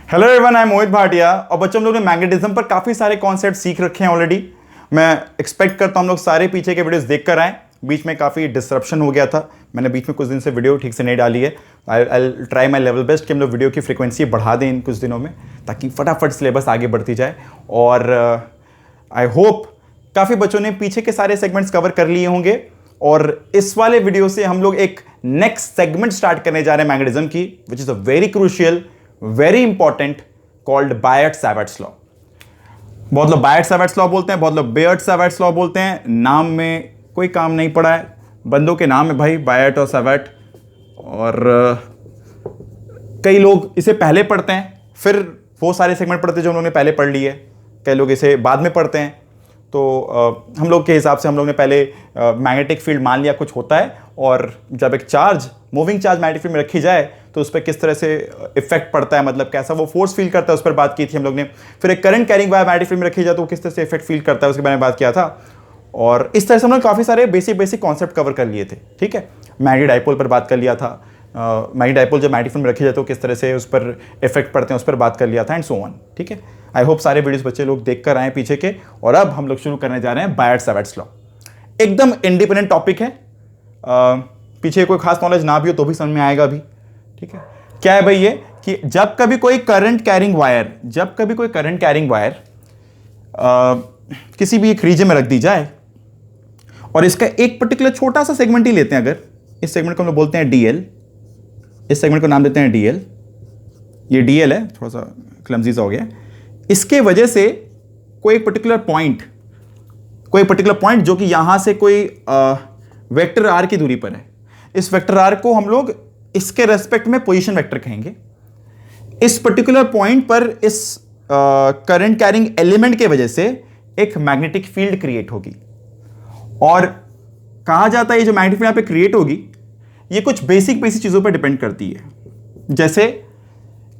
Hello everyone, I am मोहित भाटिया। और बच्चों, हम लोग ने मैग्नेटिज्म पर काफ़ी सारे कॉन्सेप्ट सीख रखे हैं ऑलरेडी। मैं एक्सपेक्ट करता हूँ हम लोग सारे पीछे के वीडियोस देख कर आए। बीच में काफ़ी डिसरप्शन हो गया था, मैंने बीच में कुछ दिन से वीडियो ठीक से नहीं डाली है। I try my level best कि हम लोग वीडियो की फ्रिक्वेंसी बढ़ा दें इन कुछ दिनों में, ताकि फटाफट सिलेबस आगे बढ़ती जाए। और आई होप काफ़ी बच्चों ने पीछे के सारे सेगमेंट्स कवर कर लिए होंगे। और इस वाले वीडियो से हम लोग एक नेक्स्ट सेगमेंट स्टार्ट करने जा रहे हैं मैग्नेटिज्म की, which is a very crucial, very important, called Biot Savart's law. बहुत लोग बायट-सैवर्ट्स लॉ बोलते हैं, बहुत लोग बेयर्ट-सैवर्ट्स लॉ बोलते हैं। नाम में कोई काम नहीं पड़ा है, बंदों के नाम है भाई, बायट और सैवर्ट। और कई लोग इसे पहले पढ़ते हैं, फिर वो सारे सेगमेंट पढ़ते हैं जो उन्होंने पहले पढ़ लिए। कई लोग इसे बाद में पढ़ते हैं। तो हम लोग के हिसाब से हम लोग ने पहले मैग्नेटिक फील्ड मान लिया कुछ होता है, और जब एक charge, moving charge magnetic field में रखी जाए तो उस पर किस तरह से इफेक्ट पड़ता है, मतलब कैसा वो फोर्स फील करता है, उस पर बात की थी हम लोग ने। फिर एक current carrying wire magnetic field में रखी जाए तो वो किस तरह से इफेक्ट फील करता है, उसके बारे में बात किया था। और इस तरह से हम लोग काफ़ी सारे बेसिक कॉन्सेप्ट कवर कर लिए थे। ठीक है, मैग्नेटिक डाइपोल पर बात कर लिया था। मैग्नेटिक डाइपोल जब मैग्नेटिक फील्ड में रखी जाए तो किस तरह से उस पर इफेक्ट पड़ते हैं, उस पर बात कर लिया था, एंड सो ऑन। ठीक है, आई होप सारे वीडियोस बच्चे लोग देख कर आए पीछे के। और अब हम लोग शुरू करने जा रहे हैं बायट-सैवर्ट्स लॉ। एकदम इंडिपेंडेंट टॉपिक है, पीछे कोई खास नॉलेज ना भी हो तो भी समझ में आएगा भी। ठीक है, क्या है भाई ये कि जब कभी कोई करंट कैरिंग वायर किसी भी एक रीजन में रख दी जाए, और इसका एक पर्टिकुलर छोटा सा सेगमेंट ही लेते हैं, अगर इस सेगमेंट को हम लोग बोलते हैं डीएल, इस सेगमेंट को नाम देते हैं डीएल। ये डीएल है, थोड़ा सा क्लमजी सा हो गया। इसके वजह से कोई एक पर्टिकुलर पॉइंट जो कि यहां से कोई वेक्टर आर की दूरी पर है, इस वेक्टर आर को हम लोग इसके रेस्पेक्ट में पोजीशन वेक्टर कहेंगे। इस पर्टिकुलर पॉइंट पर इस करंट कैरिंग एलिमेंट के वजह से एक मैग्नेटिक फील्ड क्रिएट होगी। और कहा जाता है ये जो मैग्नेटिक फील्ड यहां पे क्रिएट होगी, ये कुछ बेसिक चीजों पर डिपेंड करती है। जैसे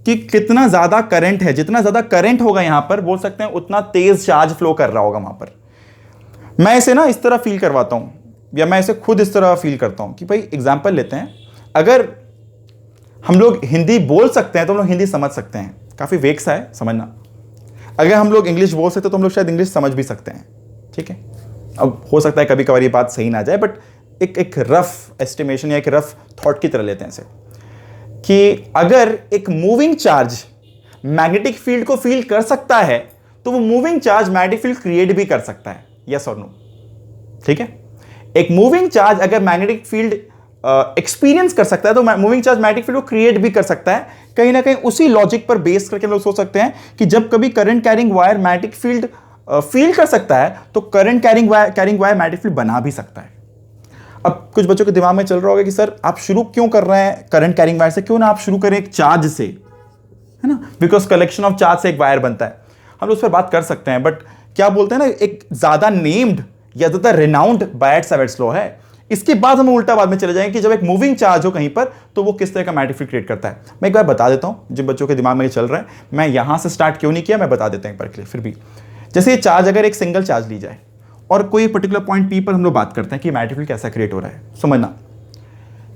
कि कितना ज्यादा करंट है, जितना ज्यादा करंट होगा यहां पर, बोल सकते हैं उतना तेज चार्ज फ्लो कर रहा होगा वहां पर। मैं इसे ना इस तरह फील करवाता हूं, या मैं इसे खुद इस तरह फील करता हूं कि भाई एग्जांपल लेते हैं, अगर हम लोग हिंदी बोल सकते हैं तो हम लोग हिंदी समझ सकते हैं। काफी वेग सा है समझना। अगर हम लोग इंग्लिश बोल सकते हैं तो हम लोग शायद इंग्लिश समझ भी सकते हैं। ठीक है, अब हो सकता है कभी कभार ये बात सही ना जाए, बट एक रफ एस्टिमेशन या एक रफ थॉट की तरह लेते हैं इसे, कि अगर एक मूविंग चार्ज मैग्नेटिक फील्ड को फील कर सकता है तो वो moving charge magnetic field create भी कर सकता है, यस और नो। ठीक है, एक मूविंग चार्ज अगर मैग्नेटिक फील्ड एक्सपीरियंस कर सकता है तो मूविंग चार्ज मैग्नेटिक फील्ड को क्रिएट भी कर सकता है। कहीं ना कहीं उसी लॉजिक पर बेस करके हम लोग सोच सकते हैं कि जब कभी current carrying wire magnetic field feel कर सकता है तो current carrying wire magnetic field बना भी सकता है। अब कुछ बच्चों के दिमाग में चल रहा होगा कि सर आप शुरू क्यों कर रहे हैं करंट कैरिंग वायर से, क्यों ना आप शुरू करें एक चार्ज से, है ना, बिकॉज कलेक्शन ऑफ चार्ज से एक वायर बनता है। हम उस पर बात कर सकते हैं, बट क्या बोलते हैं ना, एक ज्यादा नेम्ड या ज्यादा रिनाउंड बायट-सैवर्ट्स लॉ है। इसके बाद हम उल्टा बाद में चले जाएंगे कि जब एक मूविंग चार्ज हो कहीं पर तो वो किस तरह का मैग्नेटिक फील्ड क्रिएट करता है। मैं एक बार बता देता हूं, जिन बच्चों के दिमाग में ये चल रहा है, मैं यहां से स्टार्ट क्यों नहीं किया मैं बता देता हूं एक बार के लिए। फिर भी जैसे ये चार्ज, अगर एक सिंगल चार्ज ली जाए और कोई पर्टिकुलर पॉइंट पी पर हम लोग बात करते हैं कि मैग्नेटिक फील्ड कैसा क्रिएट हो रहा है, समझना।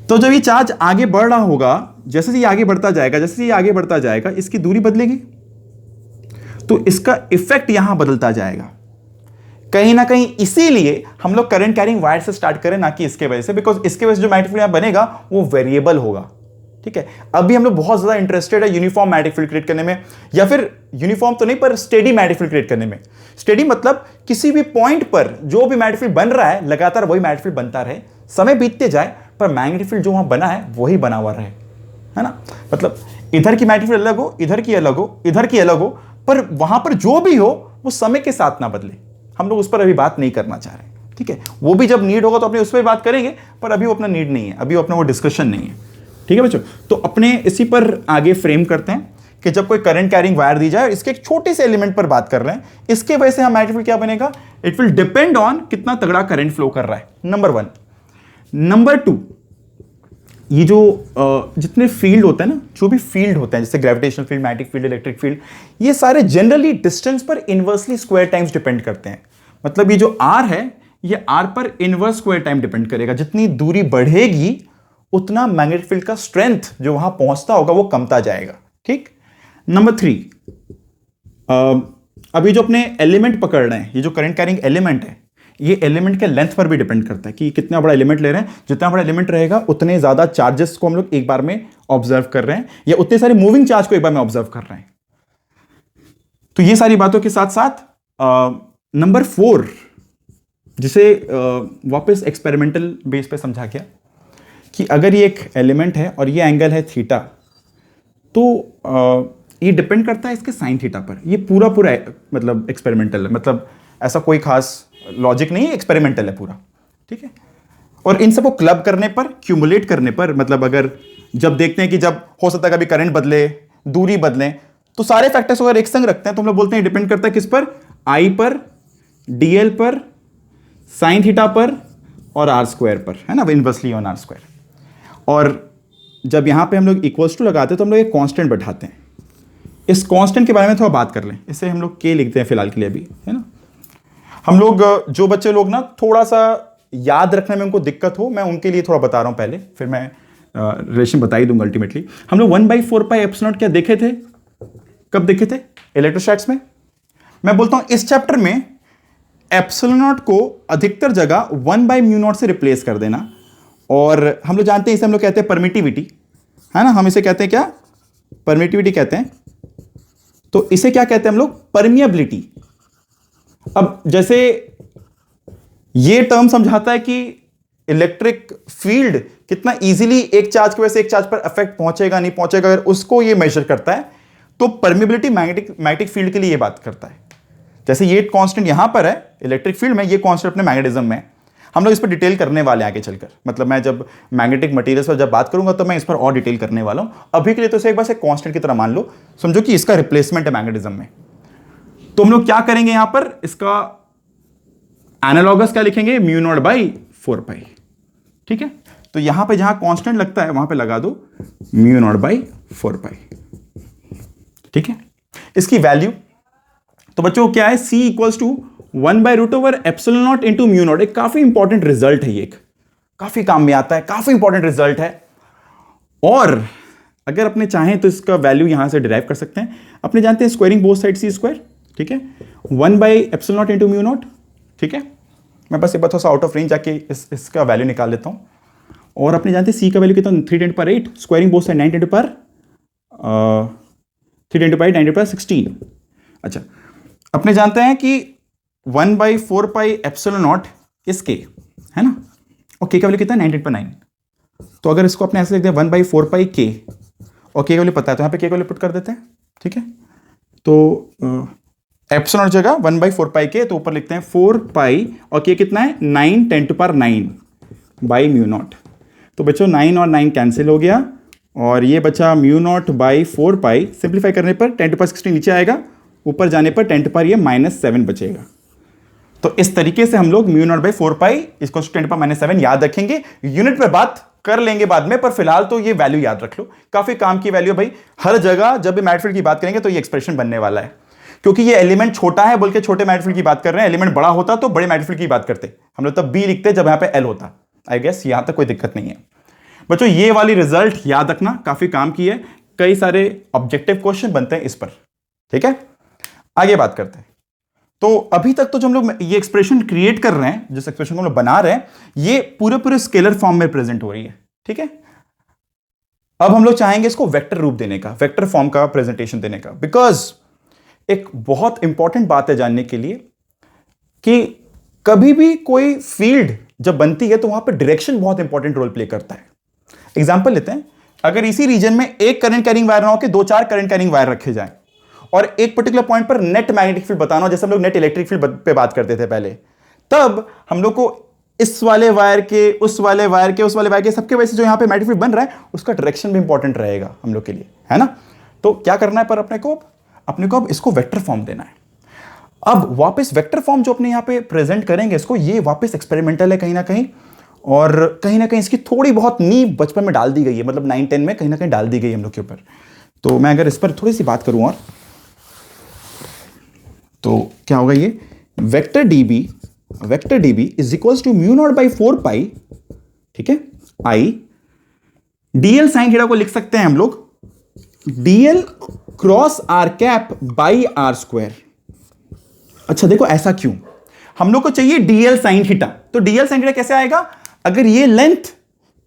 तो जब ये चार्ज आगे बढ़ रहा होगा, जैसे ये आगे बढ़ता जाएगा, इसकी दूरी बदलेगी तो इसका इफेक्ट यहां बदलता जाएगा कहीं ना कहीं। इसीलिए हम लोग करंट कैरिंग वायर से स्टार्ट करें, ना कि इसके वजह से, बिकॉज इसके वजह से जो मैग्नेटिक फील्ड यहां बनेगा वो वेरिएबल होगा। ठीक है, अभी हम लोग बहुत ज्यादा इंटरेस्टेड है यूनिफॉर्म मैग्नेटिक फील्ड क्रिएट करने में, या फिर यूनिफॉर्म तो नहीं पर स्टेडी मैग्नेटिक फील्ड क्रिएट करने में। स्टेडी मतलब किसी भी पॉइंट पर जो भी मैग्नेटिक फील्ड बन रहा है लगातार वही मैग्नेटिक फील्ड बनता रहे, समय बीतते जाए पर मैग्नेटिक फील्ड जो वहां बना है वही बना हुआ रहे, है ना। मतलब इधर की मैग्नेटिक फील्ड अलग हो, इधर की अलग हो, इधर की अलग हो, पर वहां पर जो भी हो वो समय के साथ ना बदले। हम लोग उस पर अभी बात नहीं करना चाह रहे। ठीक है, वो भी जब नीड होगा तो अपने उस पर बात करेंगे, पर अभी वो अपना नीड नहीं है, अभी अपना वो डिस्कशन नहीं है। ठीक है बच्चों, तो अपने इसी पर आगे फ्रेम करते हैं कि जब कोई करंट कैरिंग वायर दी जाए और इसके एक छोटे से एलिमेंट पर बात कर रहे हैं, इसके वजह से हम मैग्नेटिक फील्ड क्या बनेगा, इट विल डिपेंड ऑन कितना तगड़ा करंट फ्लो कर रहा है, नंबर 1। नंबर 2, ये जो जितने फील्ड होते हैं ना, जो भी फील्ड होते हैं, जैसे gravitational field, magnetic field, electric field, ये सारे जनरली डिस्टेंस पर इनवर्सली स्क्वायर टाइम्स डिपेंड करते हैं। मतलब ये जो आर है, ये आर पर इनवर्स स्क्वायर टाइम डिपेंड करेगा। जितनी दूरी बढ़ेगी उतना मैग्नेटिक फील्ड का स्ट्रेंथ जो वहां पहुंचता होगा वो कमता जाएगा। ठीक, नंबर 3, अभी जो अपने एलिमेंट पकड़ रहे हैं, ये जो करंट कैरिंग एलिमेंट है, ये एलिमेंट के लेंथ पर भी डिपेंड करता है कि कितना बड़ा एलिमेंट ले रहे हैं। जितना बड़ा एलिमेंट रहेगा उतने ज्यादा चार्जेस को हम लोग एक बार में ऑब्जर्व कर रहे हैं, या उतने सारे मूविंग चार्ज को एक बार में ऑब्जर्व कर रहे हैं। तो ये सारी बातों के साथ साथ नंबर 4, जिसे वापस एक्सपेरिमेंटल बेस पे समझा गया कि अगर ये एक एलिमेंट है और ये एंगल है थीटा, तो ये डिपेंड करता है इसके साइन थीटा पर। ये पूरा मतलब एक्सपेरिमेंटल है, मतलब ऐसा कोई खास लॉजिक नहीं है, एक्सपेरिमेंटल है पूरा, ठीक है। और इन सबको क्लब करने पर, क्यूमुलेट करने पर, मतलब अगर जब देखते हैं कि जब हो सकता है कभी करंट बदले, दूरी बदले, तो सारे फैक्टर्स अगर एक संग रखते हैं तो हम लोग बोलते हैं डिपेंड करता है किस पर, आई पर, डीएल पर, साइन थीटा पर और आर स्क्वायर पर, है ना, इनवर्सली ऑन आर स्क्वायर। और जब यहां पे हम लोग इक्वल्स टू लगाते हैं तो हम लोग एक कांस्टेंट बैठाते हैं। इस कांस्टेंट के बारे में थोड़ा बात कर लें, इसे हम लोग के लिखते हैं फिलहाल के लिए अभी, है ना। हम लोग जो बच्चे लोग ना थोड़ा सा याद रखने में उनको दिक्कत हो, मैं उनके लिए थोड़ा बता रहा हूं पहले, फिर मैं रिलेशन बता ही दूंगा अल्टीमेटली। हम लोग 1/4πε0 क्या देखे थे, कब देखे थे इलेक्ट्रोस्टैटिक्स में? मैं बोलता हूं इस चैप्टर में एप्सिलॉन को अधिकतर जगह 1/μ0 से रिप्लेस कर देना। और हम लोग जानते हैं इसे हम लोग कहते हैं परमिटिविटी, है ना, हम इसे कहते हैं क्या, परमिटिविटी कहते हैं। तो इसे क्या कहते हैं हम लोग, परमिएबिलिटी। अब जैसे ये टर्म समझाता है कि इलेक्ट्रिक फील्ड कितना इजीली एक चार्ज की वजह से एक चार्ज पर इफेक्ट पहुंचेगा नहीं पहुंचेगा, अगर उसको ये मेजर करता है। तो परमिएबिलिटी मैग्नेटिक फील्ड के लिए ये बात करता है। जैसे ये कांस्टेंट यहां पर है इलेक्ट्रिक फील्ड में, ये कांस्टेंट अपने मैग्नेटिज्म में। हम लोग इस पर डिटेल करने वाले हैं आगे चलकर, मतलब मैं जब मैग्नेटिक मटेरियल्स पर जब बात करूंगा तो मैं इस पर और डिटेल करने वाला हूं। अभी के लिए तो इसे एक बार से कांस्टेंट की तरह मान लो, समझो कि इसका रिप्लेसमेंट है मैग्नेटिज्म में। तो हम लोग क्या करेंगे यहां पर, इसका एनालॉगस क्या लिखेंगे, μ0/4π, ठीक है। तो यहां पे जहां कांस्टेंट लगता है वहां पे लगा दो μ0/4π, ठीक है। इसकी वैल्यू तो बच्चों क्या है, C = 1/√ε0 × μ0। एक काफी इंपॉर्टेंट रिजल्ट है, ये एक काफी काम में आता है, काफी इंपॉर्टेंट रिजल्ट है। और अगर अपने चाहें तो इसका वैल्यू यहां से डिराइव कर सकते हैं। अपने जानते हैं स्क्वायरिंग बोथ साइड C², ठीक है, 1/ε0 × μ0, ठीक है। मैं बस एक बार थोड़ा सा आउट ऑफ रेंज जाके इसका वैल्यू निकाल लेता हूं। और अपने जानते हैं C का वैल्यू कितना, 3×10⁸, स्क्वायरिंग बोथ साइड 9×3×8 अच्छा, अपने जानते हैं कि 1/4πε0 इसके, है ना, और k का वैल्यू कितना है, 9×9। तो अगर इसको अपने ऐसे लिख दें 1/4πk, और k का वैल्यू पता है तो यहां पे k का वैल्यू पुट कर देते हैं, ठीक है। तो एप्सिलॉन जगह 1/4πk, तो ऊपर लिखते हैं 4π, और k कितना है, 9×10⁹/μ0। तो बच्चों 9 और 9 कैंसिल हो गया, और ये बचा μ0/4π। सिंप्लीफाई करने पर 10⁻16 नीचे आएगा, ऊपर जाने पर 10⁻⁻7 बचेगा। तो इस तरीके से हम लोग μ0/4π इसको 10⁻⁻7 याद रखेंगे। यूनिट पे बात कर लेंगे बाद में, पर फिलहाल तो ये वैल्यू याद रख लो, काफी काम की वैल्यू भाई। हर जगह जब भी मैग्नेटिक फील्ड की बात करेंगे तो ये एक्सप्रेशन बनने वाला है, क्योंकि ये एलिमेंट छोटा है बोल के छोटे मैग्नेटिक फील्ड की बात कर रहे हैं। एलिमेंट बड़ा होता तो बड़े मैग्नेटिक फील्ड की बात करते, हम लोग तब B लिखते जब यहां पे L होता। आई गेस यहां तक कोई दिक्कत नहीं है बच्चों। ये वाली रिजल्ट याद रखना, काफी काम की है, कई सारे ऑब्जेक्टिव क्वेश्चन बनते हैं इस पर, ठीक है। आगे बात करते हैं। तो अभी तक तो जो हम लोग ये एक्सप्रेशन क्रिएट कर रहे हैं, जिस एक्सप्रेशन को हम लोग बना रहे हैं, ये पूरे स्केलर फॉर्म में प्रेजेंट हो रही है, ठीक है। अब हम लोग चाहेंगे इसको वेक्टर रूप देने का, वेक्टर फॉर्म का प्रेजेंटेशन देने का, बिकॉज एक बहुत इंपॉर्टेंट बात है जानने के लिए कि कभी भी कोई फील्ड जब बनती है तो वहां पर डायरेक्शन बहुत इंपॉर्टेंट रोल प्ले करता है। एग्जांपल लेते हैं, अगर इसी रीजन में एक करंट कैरिंग वायर ना हो के 2-4 करंट कैरिंग वायर रखे जाएं, और एक पर्टिकुलर पॉइंट पर नेट मैग्नेटिक फील्ड बताना, जैसे हम लोग नेट इलेक्ट्रिक फील्ड पे बात करते थे पहले, तब हम लोग को इस वाले वायर के, उस वाले वायर के, उस वाले वायर के, सबके वजह से जो यहां पे मैग्नेटिक फील्ड बन रहा है उसका डायरेक्शन भी इंपॉर्टेंट रहेगा हम लोग के लिए, है ना। तो क्या करना है, पर अपने को अब इसको वेक्टर फॉर्म देना है। अब वापस वेक्टर फॉर्म जो अपने यहां पे प्रेजेंट करेंगे इसको, ये वापस एक्सपेरिमेंटल है कहीं ना कहीं, और कहीं ना कहीं इसकी थोड़ी बहुत नींव बचपन में डाल दी गई है, मतलब 9-10 में कहीं ना कहीं डाल दी गई है हम लोग के ऊपर। तो मैं अगर इस पर थोड़ी सी बात करूं और, तो क्या होगा, ये vector d B is equals to μ0/4π, ठीक है, आई डीएल साइन थीटा को लिख सकते हैं हम लोग, DL cross R cap by R square. अच्छा देखो ऐसा क्यों, हम लोग को चाहिए डीएल साइन थीटा, तो डीएल साइन थीटा कैसे आएगा, अगर ये लेंथ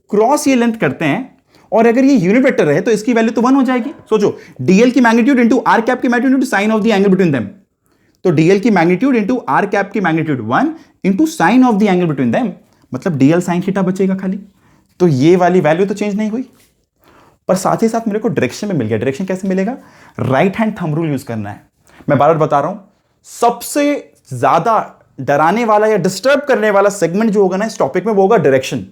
क्रॉस ये लेंथ करते हैं और अगर ये यूनिट वेक्टर है तो इसकी वैल्यू तो 1 हो जाएगी। सोचो डीएल की मैग्नीट्यूड इंटू आर कैप की magnitude into sine of the angle between them, तो डीएल की मैग्नीट्यूड इंटू आर कैप की magnitude 1 into sine of the angle between them, मतलब डीएल साइन थीटा बचेगा खाली। तो ये वाली वैल्यू तो चेंज नहीं हुई, पर साथ ही साथ मेरे को डायरेक्शन में मिल गया। डायरेक्शन कैसे मिलेगा, right hand thumb rule use करना है। मैं बार बार बता रहा हूं, सबसे ज्यादा डराने वाला या डिस्टर्ब करने वाला सेगमेंट जो होगा ना इस टॉपिक में वो होगा डायरेक्शन।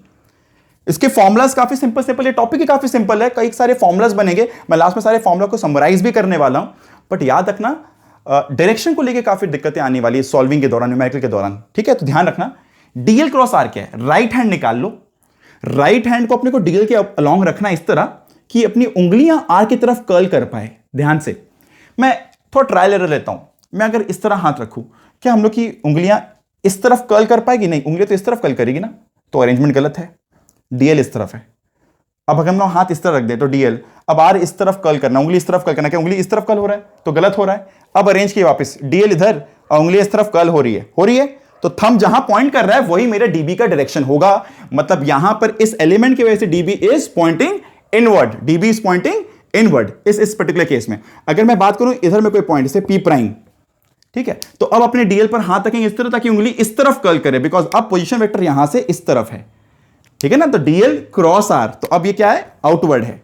इसके फॉर्मुलाज काफी सिंपल, ये टॉपिक ही काफी सिंपल है, कई सारे फॉर्मुलाज बनेंगे, मैं लास्ट में सारे फॉर्मुला को समराइज भी करने वाला हूं, बट याद रखना डायरेक्शन को लेके काफी दिक्कतें आने वाली है सॉल्विंग के दौरान, न्यूमेरिकल के दौरान, ठीक है। तो ध्यान रखना डीएल क्रॉस आर क्या है, राइट हैंड निकाल लो, राइट हैंड को अपने को डीएल के अलोंग रखना इस तरह कि अपनी उंगलियां आर की तरफ कर्ल कर पाए। ध्यान से मैं थोड़ा ट्रायल एरर लेता हूं, मैं अगर इस तरह हाथ रखूं, क्या हम लोग की उंगलियां इस तरफ कर्ल कर पाएगी, नहीं, उंगलियां तो इस तरफ कर्ल करेगी ना, तो अरेंजमेंट गलत है, डीएल इस तरफ है। अब अगर हम लोग हाथ इस तरफ रख दे तो डीएल, अब आर इस तरफ कर्ल करना, उंगली इस तरफ कर्ल करना, क्या उंगली इस तरफ कर्ल हो रहा है, तो गलत हो रहा है। अब अरेंज किए वापस, डीएल इधर और उंगली इस तरफ कर्ल हो रही है, तो थंब जहां पॉइंट कर रहा है वही मेरे डीबी का डायरेक्शन होगा, मतलब यहां पर इस एलिमेंट की वजह से dB is pointing inward, dB is pointing inward इस पर्टिकुलर केस में। अगर मैं बात करूं इधर में कोई पॉइंट जैसे पी प्राइम, ठीक है, तो अब अपने डीएल पर हाथ रखेंगे इस तरह ताकि उंगली इस तरफ कर्ल करे, बिकॉज अब पोजीशन वेक्टर यहां से इस तरफ है, ठीक है ना, तो डीएल क्रॉस आर, तो अब ये क्या है, आउटवर्ड है,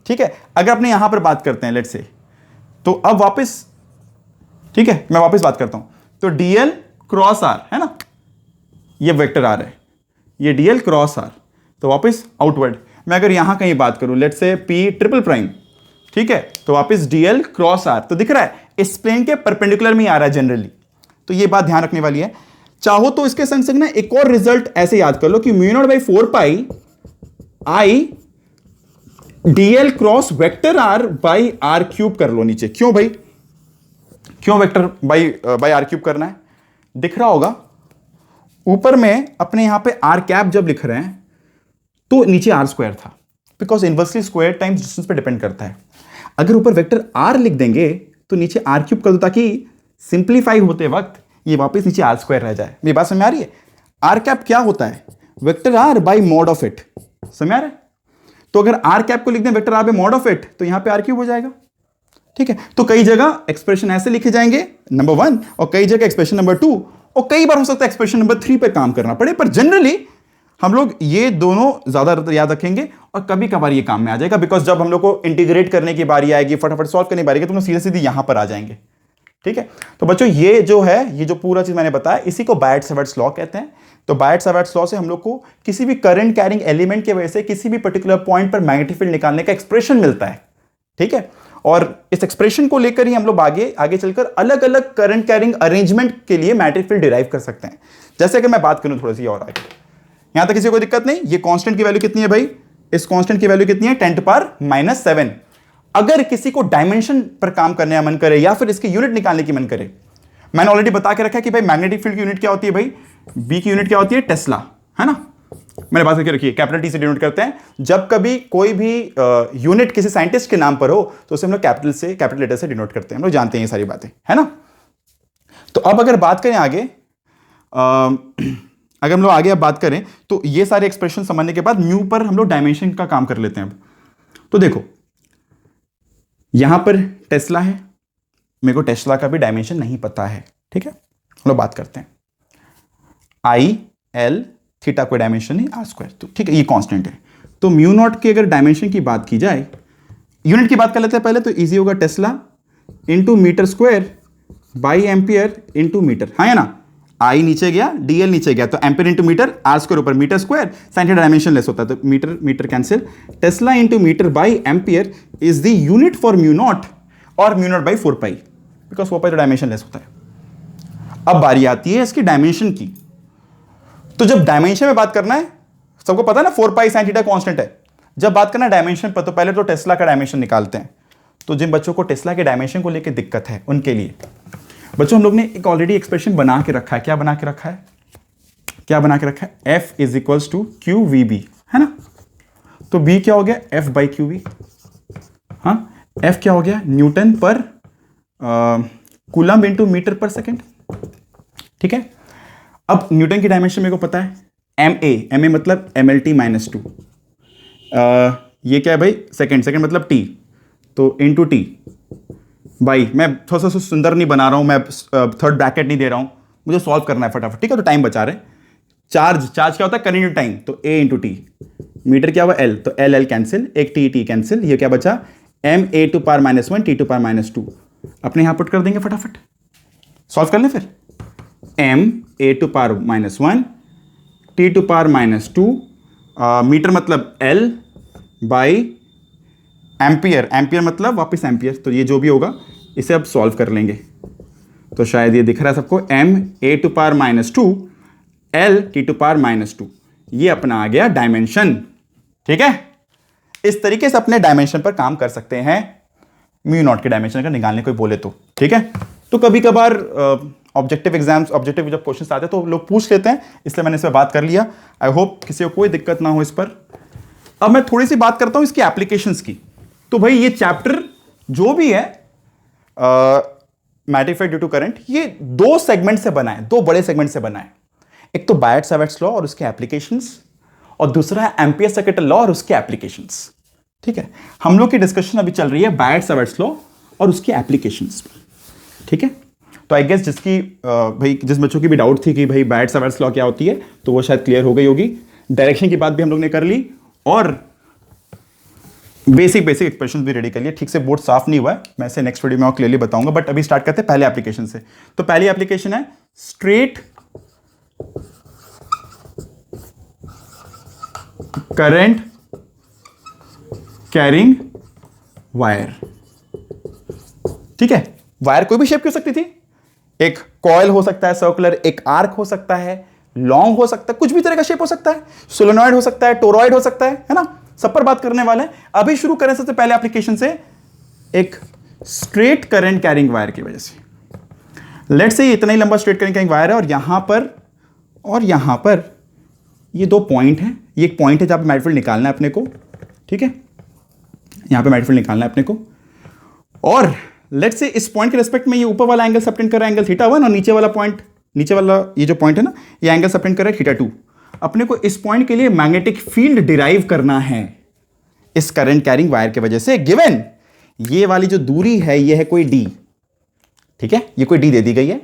ठीक है। अगर अपने यहां पर बात करते हैं लेट्स से, तो अब वापस, ठीक है, मैं वापस बात करता हूं, तो डीएल क्रॉस आर है ना, ये वेक्टर आर है, ये डीएल क्रॉस आर, तो वापस आउटवर्ड। मैं अगर यहां कहीं बात करूं let's say P triple prime, ठीक है, तो वापस डीएल क्रॉस आर, तो दिख रहा है इस प्लेन के परपेंडिकुलर में ही आ रहा है जनरली, तो ये बात ध्यान रखने वाली है। चाहो तो इसके संग संग ना एक और रिजल्ट ऐसे याद कर लो कि mu naught by 4 pi I DL cross vector R by R cube कर लो नीचे। क्यों भाई, क्यों वेक्टर बाई आर क्यूब करना है, दिख रहा होगा ऊपर में अपने यहां पे आर कैप जब लिख रहे हैं तो नीचे आर स्क्वायर था, because inversely square times distance पे डिपेंड करता है। अगर ऊपर वेक्टर आर लिख देंगे तो नीचे आर क्यूब कर दो ताकि सिंप्लीफाई होते वक्त ये वापस नीचे आर स्क्वायर रह जाए। मेरी बात समझ में आ रही है, आर कैप क्या होता है, vector R by mod of it, समझ आ रहा है। तो अगर आर कैप को लिख दें vector R by mod of it तो यहां पे आर क्यूब हो जाएगा, ठीक है। तो कई जगह एक्सप्रेशन ऐसे लिखे जाएंगे नंबर 1, और कई जगह एक्सप्रेशन नंबर 2, और कई बार हो सकता है एक्सप्रेशन नंबर 3 पे काम करना पड़े, पर जनरली हम लोग ये दोनों ज्यादा याद रखेंगे और कभी कभार ये काम में आ जाएगा, बिकॉज जब हम लोग को इंटीग्रेट करने की बारी आएगी, फटाफट सॉल्व करने की बारी आएगी, तो हम सीधे सीधे यहां पर आ जाएंगे, ठीक है। तो बच्चों ये जो है, ये जो पूरा चीज मैंने बताया इसी को बायट-सैवर्ट्स लॉ कहते हैं। तो बायट-सैवर्ट्स लॉ से हम लोग को किसी भी करंट कैरिंग एलिमेंट की वजह से किसी भी पर्टिकुलर पॉइंट पर मैग्नेटिक फील्ड निकालने का एक्सप्रेशन मिलता है, ठीक है। और इस एक्सप्रेशन को लेकर ही हम लोग आगे चलकर अलग अलग करंट कैरिंग अरेंजमेंट के लिए मैग्नेटिक फील्ड डिराइव कर सकते हैं। जैसे कि मैं बात करूं थोड़ी सी और आगे, यहां तक किसी को दिक्कत नहीं। ये कांस्टेंट की वैल्यू कितनी है भाई, इस कांस्टेंट की वैल्यू कितनी है, 10⁻⁻⁷। अगर किसी को डायमेंशन पर काम करने का मन करे या फिर इसकी यूनिट निकालने की मन करे, मैंने ऑलरेडी बता के रखा है कि भाई मैग्नेटिक फील्ड की यूनिट क्या होती है, भाई बी की यूनिट क्या होती है, टेस्ला, है ना, मैंने बात करके रखी है, कैपिटल टी से डिनोट करते हैं। जब कभी कोई भी यूनिट किसी साइंटिस्ट के नाम पर हो तो उसे हम लोग कैपिटल लेटर से डिनोट करते हैं, हम लोग जानते हैं ये सारी बातें, है ना। तो अब अगर बात करें आगे, अगर हम लोग आगे अब बात करें तो ये सारे एक्सप्रेशन समझने के बाद म्यू पर हम लोग डायमेंशन का काम कर लेते हैं। अब तो देखो यहां पर टेस्ला है, मेरे को टेस्ला का भी डायमेंशन नहीं पता है, ठीक है, हम लोग बात करते हैं। आई एल थीटा कोई डायमेंशन नहीं, आर स्क्वायर, तो ठीक है, ये कांस्टेंट है। तो म्यू नॉट के अगर डायमेंशन की बात की जाए, यूनिट की बात कर लेते हैं पहले, तो इजी होगा, tesla into metre square by ampere into metre, हाँ है ना। आई नीचे गया, डीएल नीचे गया, तो ampere into metre, R square ऊपर metre square, sine theta dimension less होता है तो metre cancel. Tesla into metre by ampere is the unit for mu naught, और mu naught by 4 pi, because 4 pi तो dimension less होता है। अब बारी आती है इसकी डायमेंशन की, तो जब डायमेंशन में बात करना है, सबको पता है ना 4 पाई साइन थीटा कांस्टेंट है, जब बात करना है डायमेंशन पर तो पहले तो टेस्ला का डायमेंशन निकालते हैं। तो जिन बच्चों को टेस्ला के डायमेंशन को लेकर दिक्कत है उनके लिए बच्चों हम लोग ने एक ऑलरेडी एक्सप्रेशन बना के रखा है। क्या बना के रखा है, क्या बना के रखा है, F is equals to QVB, है ना। तो B क्या हो गया, F बाई QV, हाँ, F क्या हो गया, newton per coulomb into metre per second. ठीक है, अब न्यूटन की डायमेंशन मेरे को पता है, एम ए मतलब MLT माइनस 2, ये क्या है भाई, सेकेंड, सेकेंड मतलब टी, तो इंटू टी भाई, मैं थोड़ा सा सुंदर नहीं बना रहा हूं, मैं थर्ड ब्रैकेट नहीं दे रहा हूं, मुझे सॉल्व करना है फटाफट। ठीक है, तो टाइम बचा रहे। चार्ज, चार्ज क्या होता है, करंट टाइम, तो ए इंटू टी। मीटर क्या हुआ, एल, तो एल एल कैंसिल, एक टी टी कैंसिल, ये क्या बचा, m(a⁻⁻1 t⁻²। अपने यहां पुट कर देंगे फटाफट, सॉल्व कर लें फिर। m(a⁻1 t⁻², मीटर मतलब एल बाई एम्पियर, एम्पियर मतलब वापस एम्पियर, तो ये जो भी होगा इसे अब सॉल्व कर लेंगे। तो शायद ये दिख रहा है सबको, m(a⁻2 l t⁻², ये अपना आ गया डायमेंशन। ठीक है, इस तरीके से अपने डायमेंशन पर काम कर सकते हैं, म्यू नॉट के डायमेंशन अगर निकालने कोई बोले तो। ठीक है, तो कभी कभार ऑब्जेक्टिव एग्जाम्स, ऑब्जेक्टिव जब क्वेश्चंस आते हैं तो लोग पूछ लेते हैं, इसलिए मैंने इस पर बात कर लिया। आई होप किसी को कोई दिक्कत ना हो इस पर। अब मैं थोड़ी सी बात करता हूं इसकी एप्लीकेशंस की। तो भाई ये चैप्टर जो भी है magnetic field due to current, ये दो सेगमेंट से बना है, दो बड़े सेगमेंट से बना है। एक तो बायट-सावर्ट्स लॉ और उसके एप्लीकेशंस, और दूसरा है एम्पियर-सर्किटल लॉ और उसके एप्लीकेशंस। ठीक है, हम लोग की डिस्कशन अभी चल रही है बायट-सावर्ट्स लॉ और उसके एप्लीकेशंस पर। ठीक है, तो आई गेस जिसकी भाई जिस बच्चों की भी डाउट थी कि भाई बायट-सावर्ट्स लॉ क्या होती है, तो वो शायद क्लियर हो गई होगी। डायरेक्शन की बात भी हम लोग ने कर ली और बेसिक एक्सप्रेशन भी रेडी कर लिया। ठीक से बोर्ड साफ नहीं हुआ है, मैं इसे नेक्स्ट वीडियो में और क्लियरली बताऊंगा, बट अभी स्टार्ट करते हैं पहले एप्लीकेशन से। तो पहली एप्लीकेशन है स्ट्रेट करंट कैरिंग वायर। ठीक है, वायर कोई भी शेप की हो सकती थी, एक कॉइल हो सकता है सर्कुलर, एक आर्क हो सकता है, लॉन्ग हो सकता है, कुछ भी तरह का शेप हो सकता है, सोलेनॉइड हो सकता है, टोरॉइड हो सकता है ना, सब पर बात करने वाले हैं। अभी शुरू करें सबसे पहले एप्लीकेशन से, एक स्ट्रेट करंट कैरिंग वायर की वजह से। लेट्स से इतना ही लंबा स्ट्रेट करंट कैरिंग वायर है और यहां पर ये दो पॉइंट हैं। ये एक पॉइंट है जहां पे मैग्नेटिक फील्ड निकालना है अपने को। ठीक है, यहां पे मैग्नेटिक फील्ड निकालना है अपने को, और लेट्स से इस पॉइंट के रेस्पेक्ट में ये ऊपर वाला एंगल सबटेंड कर रहा है एंगल θ1, और नीचे वाला ये जो पॉइंट है ना, ये एंगल सबटेंड कर रहा है θ2। अपने को इस पॉइंट के लिए मैग्नेटिक फील्ड डिराइव करना है इस करंट कैरिंग वायर की वजह से। गिवन ये वाली जो दूरी है, ये है कोई d। ठीक है, ये कोई d दे दी गई है,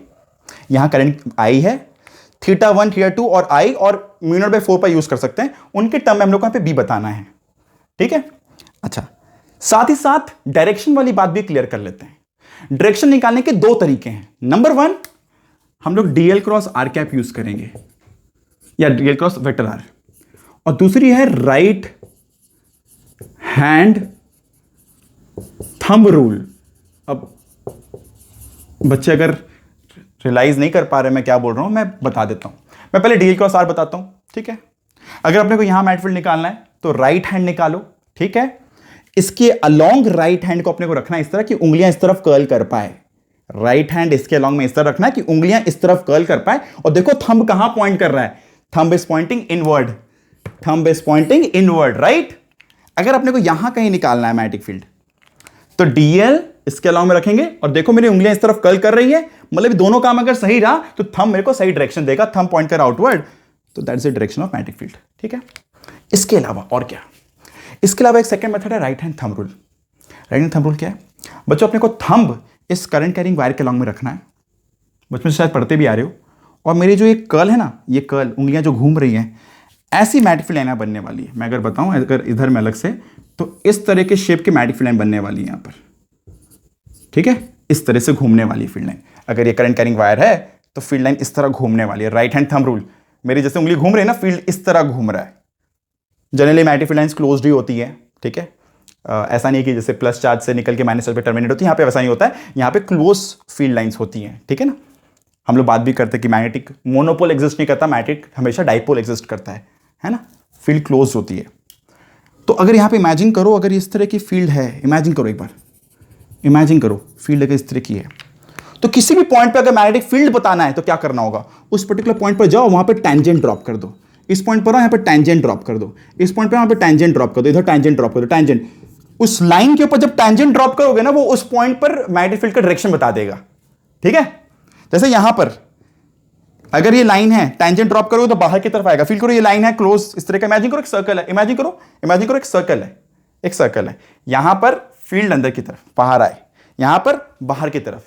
यहां करंट I है, θ1 θ2 और I और μ0/4 पर यूज कर सकते हैं, उनके टर्म में हम लोग को यहां पे b बताना है। ठीक है, अच्छा, साथ ही साथ डायरेक्शन वाली बात भी क्लियर कर लेते हैं। डायरेक्शन निकालने के दो तरीके हैं। नंबर 1, हम लोग dl cross r cap use करेंगे, या dl क्रॉस वेक्टर r, और दूसरी है राइट हैंड थंब रूल। अब बच्चे अगर रियलाइज नहीं कर पा रहे मैं क्या बोल रहा हूं, मैं बता देता हूं। मैं पहले dl क्रॉस r बताता हूं। ठीक है, अगर अपने को यहां मैग्नेटिक फील्ड निकालना है तो राइट हैंड निकालो। ठीक है, इसके अलोंग राइट हैंड को अपने को रखना है इस तरह कि उंगलियां इस तरफ कर्ल कर पाए। राइट हैंड इसके अलोंग में इस तरह रखना है कि उंगलियां इस तरफ कर्ल कर पाए, और देखो थंब कहां पॉइंट कर रहा है, thumb is pointing inward, thumb is pointing inward, right. अगर अपने को यहां कहीं निकालना है मैग्नेटिक फील्ड, तो dl इसके अलावा में रखेंगे, और देखो मेरी उंगलियां इस तरफ कर्ल कर रही है, मतलब दोनों काम अगर सही रहा तो थंब मेरे को सही डायरेक्शन देगा, थंब पॉइंट कर आउटवर्ड, तो that's the direction of magnetic field. ठीक है, इसके अलावा और क्या, इसके अलावा एक सेकंड मेथड है right hand thumb rule. Right hand thumb rule क्या है बच्चों, अपने को थंब इस करंट कैरिंग वायर के अलोंग में रखना है, बचपन से शायद पढ़ते भी आ रहे हो, और मेरी जो ये कर्ल है ना, ये कर्ल उंगलियां जो घूम रही हैं, ऐसी मैग्नेटिक फील्ड लाइन बनने वाली है। मैं अगर बताऊं अगर इधर में अलग से, तो इस तरह के शेप की मैग्नेटिक फील्ड लाइन बनने वाली है यहां पर। ठीक है, इस तरह से घूमने वाली फील्ड लाइन, अगर ये करंट कैरिंग वायर है तो फील्ड लाइन इस तरह घूमने वाली है। राइट हैंड थंब रूल, मेरी जैसे उंगली घूम रही है ना, फील्ड इस तरह घूम रहा है। Generally magnetic field lines closed ही होती है। ठीक है, ऐसा नहीं है कि जैसे प्लस चार्ज से निकल के माइनस चार्ज पे टर्मिनेट होती है, यहाँ पे वैसा नहीं होता है, यहाँ पे क्लोज फील्ड लाइंस होती हैं। ठीक है ना, हम लोग बात भी करते हैं कि मैग्नेटिक मोनोपोल एग्जिस्ट नहीं करता, मैग्नेटिक हमेशा डाइपोल एग्जिस्ट करता है ना, फील्ड क्लोज होती है। तो अगर यहाँ पे इमेजिन करो, अगर इस तरह की फील्ड है, इमेजिन करो एक बार, इमेजिन करो फील्ड अगर इस तरह की है, तो किसी भी पॉइंट पे अगर मैग्नेटिक फील्ड बताना है तो क्या करना होगा, उस पर्टिकुलर पॉइंट पर जाओ, वहां पे टैंजेंट ड्रॉप कर दो। इस पॉइंट पर यहाँ पे टैंजेंट ड्रॉप कर दो, इस पॉइंट पे यहाँ पे टैंजेंट ड्रॉप कर दो, इधर टैंजेंट ड्रॉप कर दो, टैंजेंट उस लाइन के ऊपर जब टेंजेंट ड्रॉप करोगे ना, वो उस पॉइंट पर मैग्नेटिक फील्ड का डायरेक्शन बता देगा। ठीक है, जैसे यहां पर अगर ये लाइन है, टेंजेंट ड्रॉप करोगे तो बाहर की तरफ आएगा। फील करो ये लाइन है क्लोज, इस तरह का इमेजिन करो, एक सर्कल है, इमेजिन करो एक सर्कल है, एक सर्कल है। यहां पर फील्ड अंदर की तरफ बाहर आए, यहां पर बाहर की तरफ,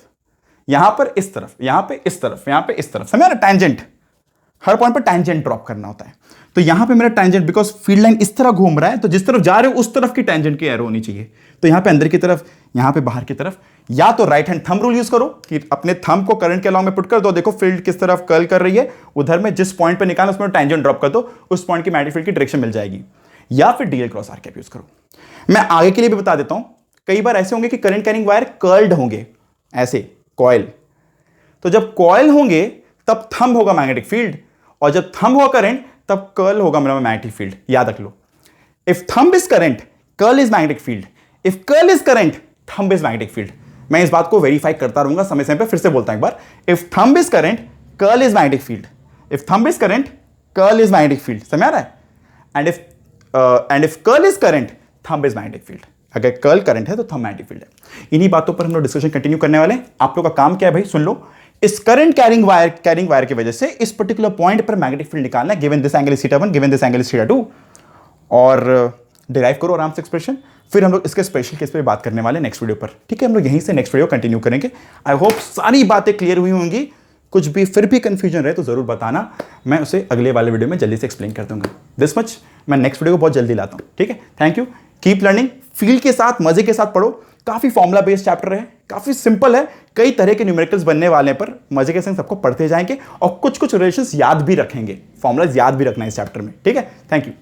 यहां पर इस तरफ, यहां पे इस तरफ, यहां पे इस तरफ, समझा ना? टेंजेंट, हर पॉइंट पर टेंजेंट ड्रॉप करना होता है। तो यहां पे मेरा टेंजेंट, बिकॉज फील्ड लाइन इस तरह घूम रहा है, तो जिस तरफ जा रहे हो उस तरफ की टेंजेंट की एरो होनी चाहिए। तो यहां पे अंदर की तरफ, यहां पे बाहर की तरफ। या तो right hand thumb rule use करो कि अपने थंब को करंट के अलॉन्ग में पुट कर दो, देखो फील्ड किस तरफ कर्ल कर रही है, उधर में जिस पॉइंट पे निकालना उसमें टेंजेंट ड्रॉप कर दो, उस पॉइंट की मैग्नेटिक फील्ड की डायरेक्शन मिल जाएगी। या फिर DL cross R cap use करो। मैं आगे के लिए भी बता देता हूं, कई बार ऐसे होंगे कि करंट कैरिंग वायर कर्ल्ड होंगे, ऐसे कॉइल। तो जब कॉइल होंगे तब थंब होगा मैग्नेटिक फील्ड, और जब थंब होगा करंट तब कर्ल होगा मेरा मैग्नेटिक फील्ड। याद रख लो, if thumb is current curl is magnetic field, if curl is current thumb is magnetic field. मैं इस बात को वेरीफाई करता रहूंगा समय समय पे, फिर से बोलता हूं एक बार, if thumb is current curl is magnetic field, if thumb is current curl is magnetic field. समझ आ रहा है? And if curl is current thumb is magnetic field. अगर कर्ल करंट है तो थंब मैग्नेटिक फील्ड है। इन्हीं बातों पर हम लोग डिस्कशन कंटिन्यू करने वाले हैं। आप लोग का काम क्या है भाई, सुन लो। इस करंट कैरिंग वायर की वजह से इस पर्टिकुलर पॉइंट पर मैग्नेटिक फील्ड निकालना है, given this angle is theta 1, given this angle is theta 2, और डिराइव करो आराम से एक्सप्रेशन। फिर हम लोग इसके स्पेशल केस पे बात करने वाले नेक्स्ट वीडियो पर। ठीक है, हम लोग यहीं से नेक्स्ट वीडियो कंटिन्यू करेंगे। आई होप सारी बातें क्लियर हुई होंगी। कुछ भी फिर भी कंफ्यूजन रहे तो जरूर बताना, मैं उसे अगले वाले वीडियो में जल्दी से एक्सप्लेन कर दूंगा। दिस मच, मैं नेक्स्ट वीडियो को बहुत जल्दी लाता हूं। ठीक है, thank you, keep learning, feel के साथ, मजे के साथ पढ़ो। काफी फॉर्मुला बेस्ड चैप्टर है, काफी सिंपल है, कई तरह के न्यूमेरिकल्स बनने वाले पर मजे के संग सबको पढ़ते जाएंगे, और कुछ कुछ रिलेशंस याद भी रखेंगे, फॉर्मुलाज याद भी रखना है इस चैप्टर में। ठीक है, थैंक यू।